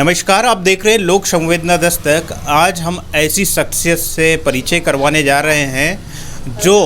नमस्कार, आप देख रहे हैं लोक संवेदना दस्तक। आज हम ऐसी शख्सियत से परिचय करवाने जा रहे हैं जो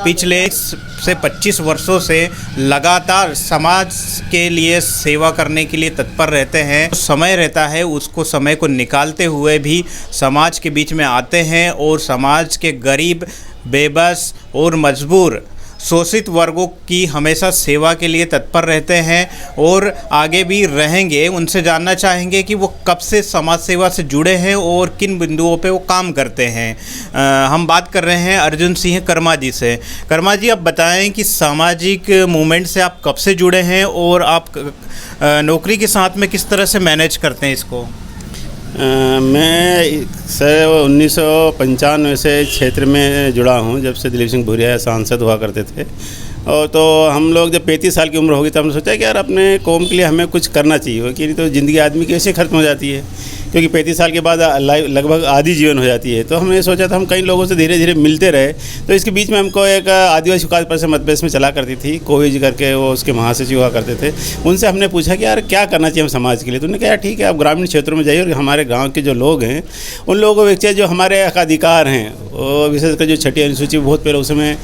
पिछले से 25 वर्षों से लगातार समाज के लिए सेवा करने के लिए तत्पर रहते हैं। समय रहता है उसको समय को निकालते हुए भी समाज के बीच में आते हैं और समाज के गरीब, बेबस और मजबूर शोषित वर्गों की हमेशा सेवा के लिए तत्पर रहते हैं और आगे भी रहेंगे। उनसे जानना चाहेंगे कि वो कब से समाज सेवा से जुड़े हैं और किन बिंदुओं पे वो काम करते हैं। हम बात कर रहे हैं अर्जुन सिंह कर्मा जी से। कर्मा जी, आप बताएं कि सामाजिक मूवमेंट से आप कब से जुड़े हैं और आप नौकरी के साथ में किस तरह से मैनेज करते हैं इसको? मैं सर 1995 से क्षेत्र में जुड़ा हूँ, जब से दिलीप सिंह भूरिया सांसद हुआ करते थे। और तो हम लोग जब 35 साल की उम्र होगी तब हमने सोचा कि यार अपने कौम के लिए हमें कुछ करना चाहिए, कि नहीं तो ज़िंदगी आदमी की ऐसे खत्म हो जाती है, क्योंकि 35 साल के बाद लगभग आधी जीवन हो जाती है। तो हमने सोचा था हम कई लोगों से धीरे धीरे मिलते रहे। तो इसके बीच में हमको एक आदिवासी विकास परिषद मध्यप्रदेश में चला करती थी, कोविज करके, वो उसके महासचिव हुआ करते थे। उनसे हमने पूछा कि यार क्या करना चाहिए हम समाज के लिए। तो उन्होंने कहा ठीक है, आप ग्रामीण क्षेत्रों में जाइए और हमारे गाँव के जो लोग हैं उन लोगों को जो हमारे अधिकार हैं, वो विशेषकर जो छठी अनुसूची बहुत पहले उस समय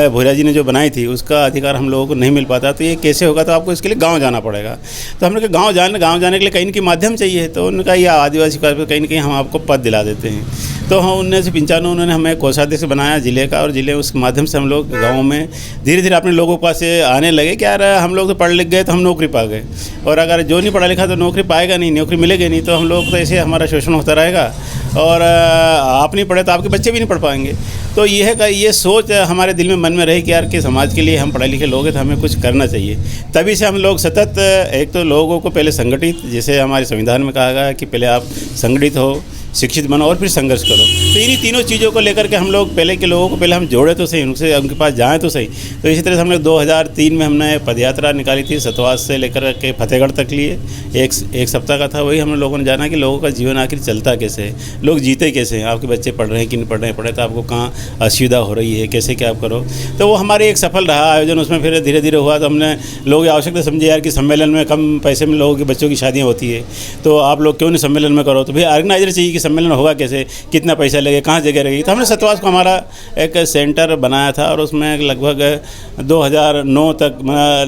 भूरिया जी ने जो बनाई थी, उसका अधिकार हम लोगों को नहीं मिल पाता। तो ये कैसे होगा, तो आपको इसके लिए गाँव जाना पड़ेगा। तो हमने कहा गाँव जाने के लिए कहीं न कहीं माध्यम चाहिए। तो उन्होंने कहा यह आदिवासी विकास कहीं न कहीं हम आपको पद दिला देते हैं। तो हम 1995 उन्होंने हमें कोषाध्यक्ष बनाया जिले का, और जिले उसके माध्यम से हम लोग गाँव में धीरे धीरे अपने लोगों के पास से आने लगे कि यार हम लोग तो पढ़ लिख गए तो हम नौकरी पा गए, और अगर जो नहीं पढ़ा लिखा तो नौकरी पाएगा नहीं, नौकरी मिलेगी नहीं, तो हम लोग तो ऐसे हमारा शोषण होता रहेगा, और आप नहीं पढ़े तो आपके बच्चे भी नहीं पढ़ पाएंगे। तो ये सोच हमारे दिल में मन में रही कि यार कि समाज के लिए हम पढ़े लिखे लोग हैं तो हमें कुछ करना चाहिए। तभी से हम लोग सतत एक तो लोगों को पहले संगठित, जैसे हमारे संविधान में कहा गया है कि पहले आप संगठित हो, शिक्षित बनो और फिर संघर्ष करो। तो इन्हीं तीनों चीज़ों को लेकर के हम लोग पहले के लोगों को पहले हम जोड़े तो सही, उनसे उनके पास जाएँ तो सही। तो इसी तरह से हम लोग 2003 में हमने पदयात्रा निकाली थी, सतवास से लेकर के फतेहगढ़ तक लिए। एक सप्ताह का था। वही हम लोगों ने जाना कि लोगों का जीवन आखिर चलता कैसे है, लोग जीते कैसे हैं, आपके बच्चे पढ़ रहे हैं कि नहीं पढ़ रहे हैं, पढ़े तो आपको कहाँ असुविधा हो रही है, कैसे क्या आप करो। तो वो हमारे एक सफल रहा आयोजन। उसमें फिर धीरे धीरे हुआ तो हमने लोग आवश्यकता समझे यार कि सम्मेलन में कम पैसे में लोगों के बच्चों की शादियाँ होती है, तो आप लोग क्यों नहीं सम्मेलन में करो। तो भाई ऑर्गेनाइजर चाहिए कि सम्मेलन होगा कैसे, कितना पैसा लगे, कहाँ जगह रहेगी। तो हमने सतवास को हमारा एक सेंटर बनाया था, और उसमें लगभग 2009 तक,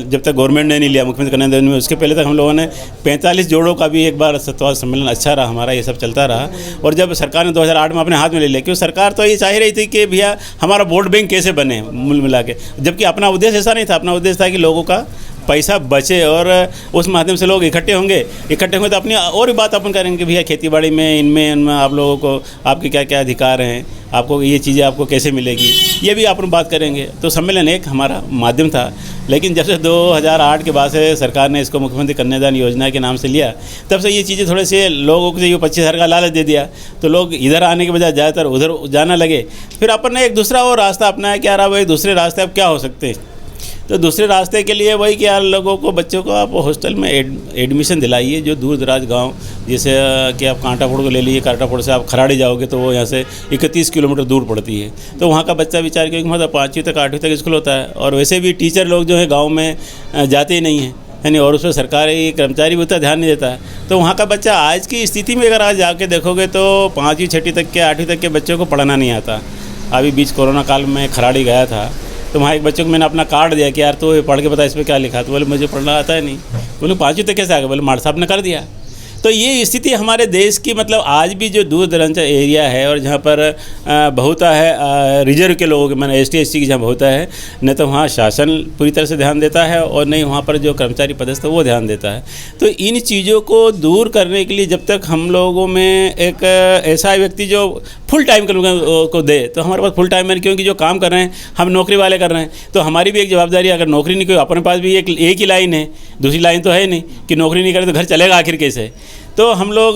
जब तक गवर्नमेंट ने नहीं लिया, मुख्यमंत्री कन्हैया में, उसके पहले तक हम लोगों ने 45 जोड़ों का भी एक बार सतवास सम्मेलन अच्छा रहा हमारा, ये सब चलता रहा। और जब सरकार ने 2008 में अपने हाथ में ले लिया, क्योंकि सरकार तो ये चाह रही थी कि भैया हमारा वोट बैंक कैसे बने मूल मिला के, जबकि अपना उद्देश्य ऐसा नहीं था। अपना उद्देश्य था कि लोगों का पैसा बचे और उस माध्यम से लोग इकट्ठे होंगे तो अपनी और भी बात अपन करेंगे, भैया खेतीबाड़ी में इनमें आप लोगों को आपके क्या क्या अधिकार हैं, आपको ये चीज़ें आपको कैसे मिलेगी, ये भी अपन बात करेंगे। तो सम्मेलन एक हमारा माध्यम था। लेकिन जब से 2008 के बाद से सरकार ने इसको मुख्यमंत्री कन्यादान योजना के नाम से लिया, तब से ये चीज़ें थोड़े से लोगों को ये 25,000 का लालच दे दिया, तो लोग इधर आने के बजाय ज़्यादातर उधर जाना लगे। फिर अपन ने एक दूसरा और रास्ता अपनाया कि यार अब एक दूसरे रास्ते अब क्या हो सकते हैं। तो दूसरे रास्ते के लिए वही कि यार लोगों को, बच्चों को आप हॉस्टल में एडमिशन दिलाइए, जो दूर दराज गांव, जैसे कि आप कांटापुर को ले लीजिए, कांटापुर से आप खराड़ी जाओगे तो वो यहाँ से 31 किलोमीटर दूर पड़ती है। तो वहाँ का बच्चा विचार, क्योंकि मतलब 5वीं तक 8वीं तक स्कूल होता है, और वैसे भी टीचर लोग जो है गाँव में जाते ही नहीं हैं, यानी, और उसमें सरकारी कर्मचारी भी उतना ध्यान नहीं देता है। तो वहाँ का बच्चा आज की स्थिति में अगर आज जाके देखोगे तो 5वीं 6वीं तक के 8वीं तक के बच्चों को पढ़ाना नहीं आता। अभी बीच कोरोना काल में खराड़ी गया था, तो वहाँ एक बच्चों को मैंने अपना कार्ड दिया कि यार तो पढ़ के बता इस पर क्या लिखा। तो बोले मुझे पढ़ना आता है नहीं। बोले 5वीं तक कैसे आ गए? बोले माड़ साहब ने कर दिया। तो ये स्थिति हमारे देश की, मतलब आज भी जो दूर दराज एरिया है और जहाँ पर बहुता है रिजर्व के लोगों के, मैंने ST SC की जहाँ बहुता है, न तो वहाँ शासन पूरी तरह से ध्यान देता है और नहीं वहाँ पर जो कर्मचारी पदस्थ है वो ध्यान देता है। तो इन चीज़ों को दूर करने के लिए जब तक हम लोगों में एक ऐसा व्यक्ति जो फुल टाइम के लोगों को दे, तो हमारे पास फुल टाइम है, क्योंकि जो काम कर रहे हैं हम नौकरी वाले कर रहे हैं, तो हमारी भी एक जवाबदारी है। अगर नौकरी नहीं, कोई अपने पास भी एक ही लाइन है, दूसरी लाइन तो है नहीं कि नौकरी नहीं करे तो घर चलेगा आखिर कैसे। तो हम लोग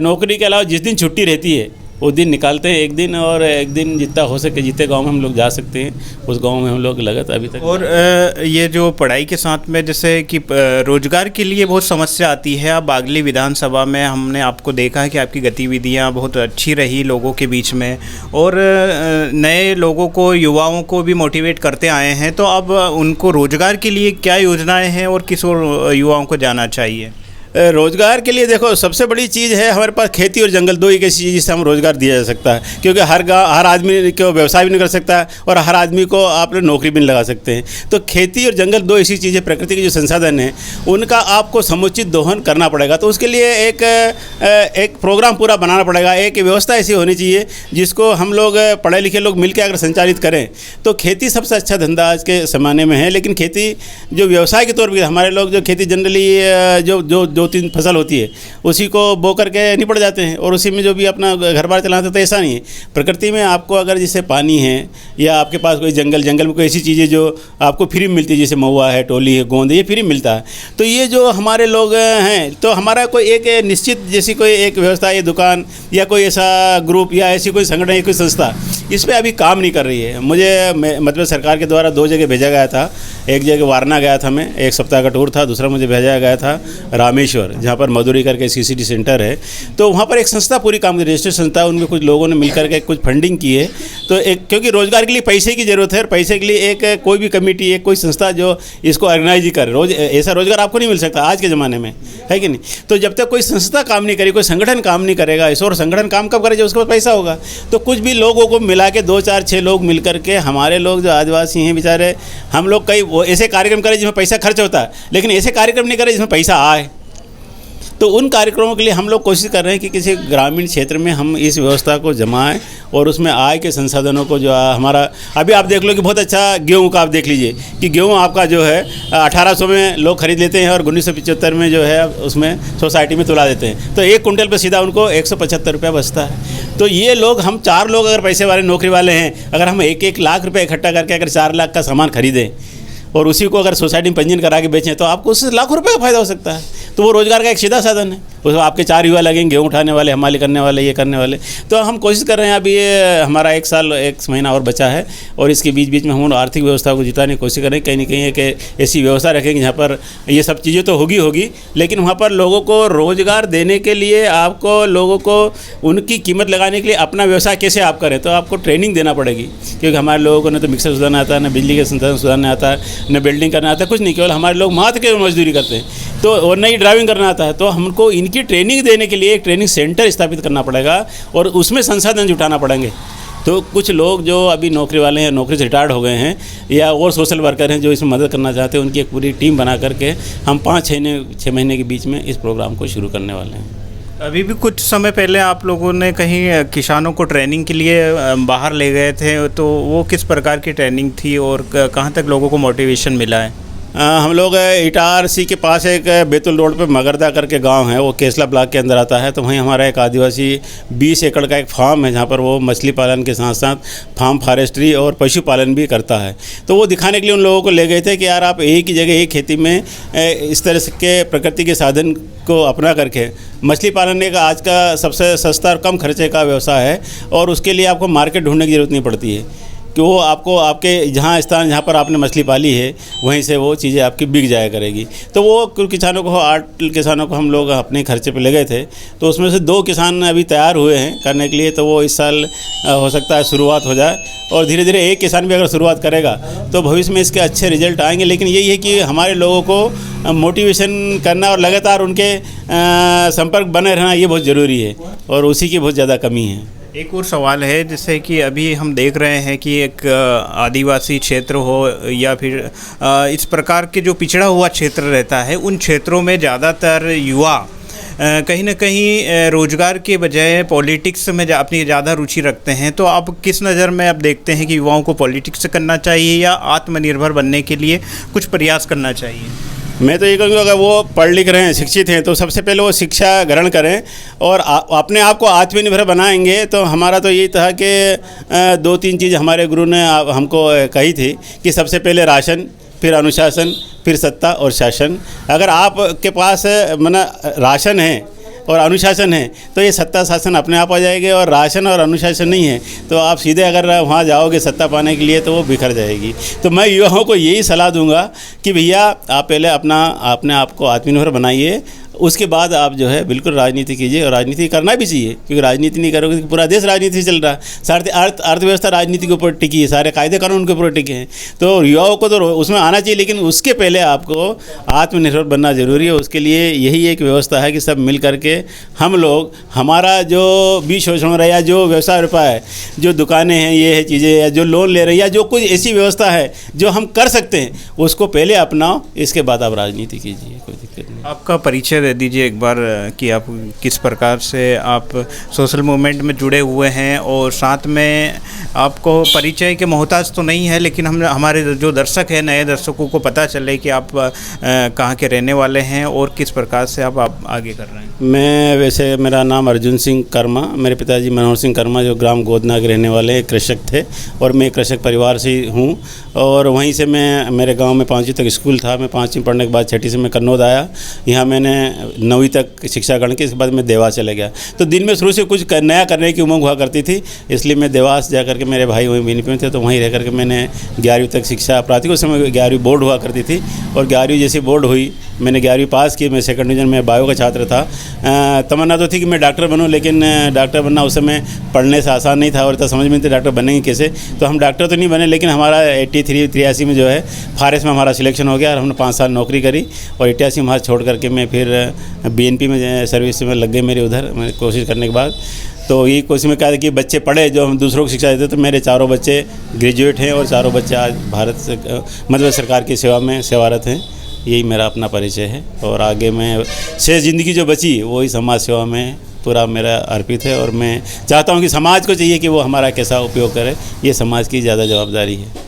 नौकरी के अलावा जिस दिन छुट्टी रहती है वो दिन निकालते हैं, एक दिन, और एक दिन जितना हो सके जितने गांव में हम लोग जा सकते हैं उस गांव में हम लोग लगत अभी तक। और ये जो पढ़ाई के साथ में जैसे कि रोजगार के लिए बहुत समस्या आती है। अब बागली विधानसभा में हमने आपको देखा है कि आपकी गतिविधियां बहुत अच्छी रही लोगों के बीच में, और नए लोगों को, युवाओं को भी मोटिवेट करते आए हैं। तो अब उनको रोजगार के लिए क्या योजनाएँ हैं और किस और युवाओं को जाना चाहिए? रोज़गार के लिए देखो सबसे बड़ी चीज़ है हमारे पास खेती और जंगल, दो एक ऐसी चीज़ जिससे हम रोज़गार दिया जा सकता है, क्योंकि हर आदमी को व्यवसाय भी नहीं कर सकता है और हर आदमी को आप नौकरी भी नहीं लगा सकते हैं। तो खेती और जंगल दो ऐसी चीज़ें, प्रकृति के जो संसाधन हैं उनका आपको समुचित दोहन करना पड़ेगा। तो उसके लिए एक प्रोग्राम पूरा बनाना पड़ेगा, एक व्यवस्था ऐसी होनी चाहिए जिसको हम लोग पढ़े लिखे लोग मिलकर अगर संचालित करें तो खेती सबसे अच्छा धंधा आज के ज़माने में है। लेकिन खेती जो व्यवसाय के तौर पर हमारे लोग जो खेती जनरली जो दो तीन फसल होती है उसी को बो करके निपट जाते हैं और उसी में जो भी अपना घर बार चलाते, तो ऐसा नहीं है। प्रकृति में आपको अगर जैसे पानी है या आपके पास कोई जंगल में कोई ऐसी चीज़ें जो आपको फ्री में मिलती है, जैसे महुआ है, टोली है, गोंद है, ये फ्री में मिलता है। तो ये जो हमारे लोग हैं, तो हमारा कोई एक निश्चित जैसी कोई एक व्यवस्था या दुकान या कोई ऐसा ग्रुप या ऐसी कोई संगठन या कोई संस्था इस पर अभी काम नहीं कर रही है। मुझे मतलब सरकार के द्वारा 2 जगह भेजा गया था। एक जगह वारणा गया था मैं, 1 सप्ताह का टूर था। दूसरा मुझे भेजा गया था रामेश्वर, जहाँ पर मधुरी करके CCD सेंटर है। तो वहाँ पर एक संस्था पूरी काम कर, रजिस्टर्ड संस्था, उनमें कुछ लोगों ने मिलकर के कुछ फंडिंग की है। तो एक क्योंकि रोज़गार के लिए पैसे की ज़रूरत है और पैसे के लिए एक कोई भी कमेटी, एक कोई संस्था जो इसको ऑर्गेनाइज करे। ऐसा रोज़गार आपको नहीं मिल सकता आज के ज़माने में, है कि नहीं। तो जब तक कोई संस्था काम नहीं करेगी, कोई संगठन काम नहीं करेगा, इस और संगठन काम कब करे जब उसके पास पैसा होगा। तो कुछ भी लोगों को मिला के 2 4 6 लोग मिल करके, हमारे लोग जो आदिवासी हैं बेचारे, हम लोग कई वो ऐसे कार्यक्रम करें जिसमें पैसा खर्च होता है, लेकिन ऐसे कार्यक्रम नहीं करें जिसमें पैसा आए। तो उन कार्यक्रमों के लिए हम लोग कोशिश कर रहे हैं कि किसी ग्रामीण क्षेत्र में हम इस व्यवस्था को जमाएं और उसमें आय के संसाधनों को जो हमारा, अभी आप देख लो कि बहुत अच्छा गेहूं का आप देख लीजिए कि गेहूं आपका जो है 1800 में लोग खरीद लेते हैं और 1975 में जो है उसमें सोसाइटी में तुला देते हैं। तो 1 कुंटल पर सीधा उनको 175 रुपया बचता है। तो ये लोग, हम 4 लोग अगर पैसे वाले नौकरी वाले हैं, अगर हम 1-1 लाख रुपये इकट्ठा करके अगर 4 लाख का सामान खरीदें और उसी को अगर सोसाइटी में पंजीयन करा के बेचें तो आपको उससे लाखों रुपए का फायदा हो सकता है। तो वो रोज़गार का एक सीधा साधन है। उसमें आपके 4 युवा लगेंगे, गेहूँ उठाने वाले, हमाली करने वाले, ये करने वाले। तो हम कोशिश कर रहे हैं, अभी ये हमारा 1 साल 1 महीना और बचा है और इसके बीच में हम आर्थिक व्यवस्था को जिताने की कोशिश कर रहे हैं। कहीं ना कहीं एक ऐसी व्यवस्था रखेंगे जहाँ पर ये सब चीज़ें तो होगी, लेकिन वहाँ पर लोगों को रोज़गार देने के लिए आपको लोगों को उनकी कीमत लगाने के लिए अपना व्यवसाय कैसे आप करें, तो आपको ट्रेनिंग देना पड़ेगी। क्योंकि हमारे लोगों को न तो मिक्सर सुधारना आता है, न बिजली के संसाधन सुधारना आता है, न बिल्डिंग करना आता है, कुछ नहीं। केवल हमारे लोग मात्र के मजदूरी करते हैं, तो और नई ड्राइविंग करना आता है। तो हमको इनकी ट्रेनिंग देने के लिए एक ट्रेनिंग सेंटर स्थापित करना पड़ेगा और उसमें संसाधन जुटाना पड़ेंगे। तो कुछ लोग जो अभी नौकरी वाले हैं, नौकरी से रिटायर्ड हो गए हैं, या और सोशल वर्कर हैं जो इसमें मदद करना चाहते हैं, उनकी एक पूरी टीम बना करके हम 5-6 महीने के बीच में इस प्रोग्राम को शुरू करने वाले हैं। अभी भी कुछ समय पहले आप लोगों ने कहीं किसानों को ट्रेनिंग के लिए बाहर ले गए थे, तो वो किस प्रकार की ट्रेनिंग थी और कहाँ तक लोगों को मोटिवेशन मिला है? हम लोग इटारसी के पास एक बैतुल रोड पे मगरदा करके गांव है, वो केसला ब्लॉक के अंदर आता है। तो वहीं हमारा एक आदिवासी 20 एकड़ का एक फार्म है जहाँ पर वो मछली पालन के साथ साथ फार्म फॉरेस्ट्री और पशुपालन भी करता है। तो वो दिखाने के लिए उन लोगों को ले गए थे कि यार आप एक ही जगह एक खेती में इस तरह के प्रकृति के साधन को अपना करके मछली पालन एक आज का सबसे सस्ता और कम खर्चे का व्यवसाय है और उसके लिए आपको मार्केट ढूंढने की ज़रूरत नहीं पड़ती है कि वो आपको आपके जहाँ स्थान जहाँ पर आपने मछली पाली है वहीं से वो चीज़ें आपकी बिक जाया करेगी। तो वो कुछ किसानों को 8 किसानों को हम लोग अपने खर्चे पे ले गए थे। तो उसमें से 2 किसान अभी तैयार हुए हैं करने के लिए। तो वो इस साल हो सकता है शुरुआत हो जाए और धीरे धीरे एक किसान भी अगर शुरुआत करेगा तो भविष्य में इसके अच्छे रिजल्ट आएंगे। लेकिन यही है कि हमारे लोगों को मोटिवेशन करना और लगातार उनके संपर्क बने रहना ये बहुत ज़रूरी है और उसी की बहुत ज़्यादा कमी है। एक और सवाल है, जैसे कि अभी हम देख रहे हैं कि एक आदिवासी क्षेत्र हो या फिर इस प्रकार के जो पिछड़ा हुआ क्षेत्र रहता है, उन क्षेत्रों में ज़्यादातर युवा कहीं ना कहीं रोज़गार के बजाय पॉलिटिक्स में अपनी ज़्यादा रुचि रखते हैं। तो आप किस नज़र में आप देखते हैं कि युवाओं को पॉलिटिक्स करना चाहिए या आत्मनिर्भर बनने के लिए कुछ प्रयास करना चाहिए? मैं तो ये कहूँगा अगर वो पढ़ लिख रहे हैं, शिक्षित हैं, तो सबसे पहले वो शिक्षा ग्रहण करें और अपने आप को आत्मनिर्भर बनाएंगे। तो हमारा तो यही था कि 2-3 चीज़ हमारे गुरु ने हमको कही थी कि सबसे पहले राशन, फिर अनुशासन, फिर सत्ता और शासन। अगर आपके पास राशन है और अनुशासन है तो ये सत्ता शासन अपने आप आ जाएंगे, और राशन और अनुशासन नहीं है तो आप सीधे अगर वहाँ जाओगे सत्ता पाने के लिए तो वो बिखर जाएगी। तो मैं युवाओं को यही सलाह दूंगा कि भैया आप पहले अपने आप को आत्मनिर्भर बनाइए उसके बाद आप जो है बिल्कुल राजनीति कीजिए, और राजनीति करना भी चाहिए, क्योंकि राजनीति नहीं करोगे तो पूरा देश राजनीति से चल रहा है। सारे अर्थव्यवस्था राजनीति के ऊपर टिकी है, सारे कायदे कानून के ऊपर टिके हैं। तो युवाओं को तो उसमें आना चाहिए, लेकिन उसके पहले आपको आत्मनिर्भर बनना ज़रूरी है। उसके लिए यही एक व्यवस्था है कि सब मिल करके हम लोग, हमारा जो बीज शोषण हो रहा है या जो व्यवसाय व्यापार है, जो दुकानें हैं, ये है चीज़ें, या जो लोन ले रहे हैं, या जो कुछ ऐसी व्यवस्था है जो हम कर सकते हैं, उसको पहले अपनाओ, इसके बाद आप राजनीति कीजिए, कोई दिक्कत नहीं। आपका परिचय दे दीजिए एक बार कि आप किस प्रकार से आप सोशल मूवमेंट में जुड़े हुए हैं, और साथ में आपको परिचय के मोहताज तो नहीं है, लेकिन हम हमारे जो दर्शक हैं, नए दर्शकों को पता चले कि आप कहाँ के रहने वाले हैं और किस प्रकार से आप आगे कर रहे हैं। मैं वैसे, मेरा नाम अर्जुन सिंह कर्मा, मेरे पिताजी मनोहर सिंह कर्मा जो ग्राम गोदना के रहने वाले कृषक थे, और मैं कृषक परिवार से हूँ। और वहीं से मैं, मेरे गांव में 5वीं तक स्कूल था। मैं 5वीं पढ़ने के बाद 6ठी से मैं कन्नौद आया। यहाँ मैंने 9वीं तक शिक्षा ग्रहण की, इसके बाद मैं देवास चले गया। तो दिन में शुरू से कुछ नया करने की उमंग हुआ करती थी, इसलिए मैं देवास जा करके, मेरे भाई वहीं बीनपुर में थे, तो वहीं रह करके मैंने 11वीं तक शिक्षा प्राप्त की। उस समय 11वीं बोर्ड हुआ करती थी, और 11वीं जैसी बोर्ड हुई, मैंने 11वीं पास की। मैं सेकंड डिवीज़न में बायो का छात्र था। तमन्ना तो थी कि मैं डॉक्टर बनूं, लेकिन डॉक्टर बनना उस समय पढ़ने से आसान नहीं था, और इतना समझ में नहीं था डॉक्टर बनेंगे कैसे। तो हम डॉक्टर तो नहीं बने, लेकिन हमारा 83 में जो है फारेस्ट में हमारा सिलेक्शन हो गया, और हमने 5 साल नौकरी करी। और 88 में वहाँ छोड़ करके मैं फिर BNP में सर्विस में लग गई मेरी, उधर मैं कोशिश करने के बाद। तो ये कोशिश में कहा कि बच्चे पढ़े, जो हम दूसरों को शिक्षा देते। तो मेरे चारों बच्चे ग्रेजुएट हैं, और चारों बच्चे आज भारत से, मतलब सरकार की सेवा में सेवारत हैं। यही मेरा अपना परिचय है, और आगे मैं शेष ज़िंदगी जो बची वही समाज सेवा में पूरा मेरा अर्पित है। और मैं चाहता हूँ कि समाज को चाहिए कि वो हमारा कैसा उपयोग करे, ये समाज की ज़्यादा जवाबदारी है।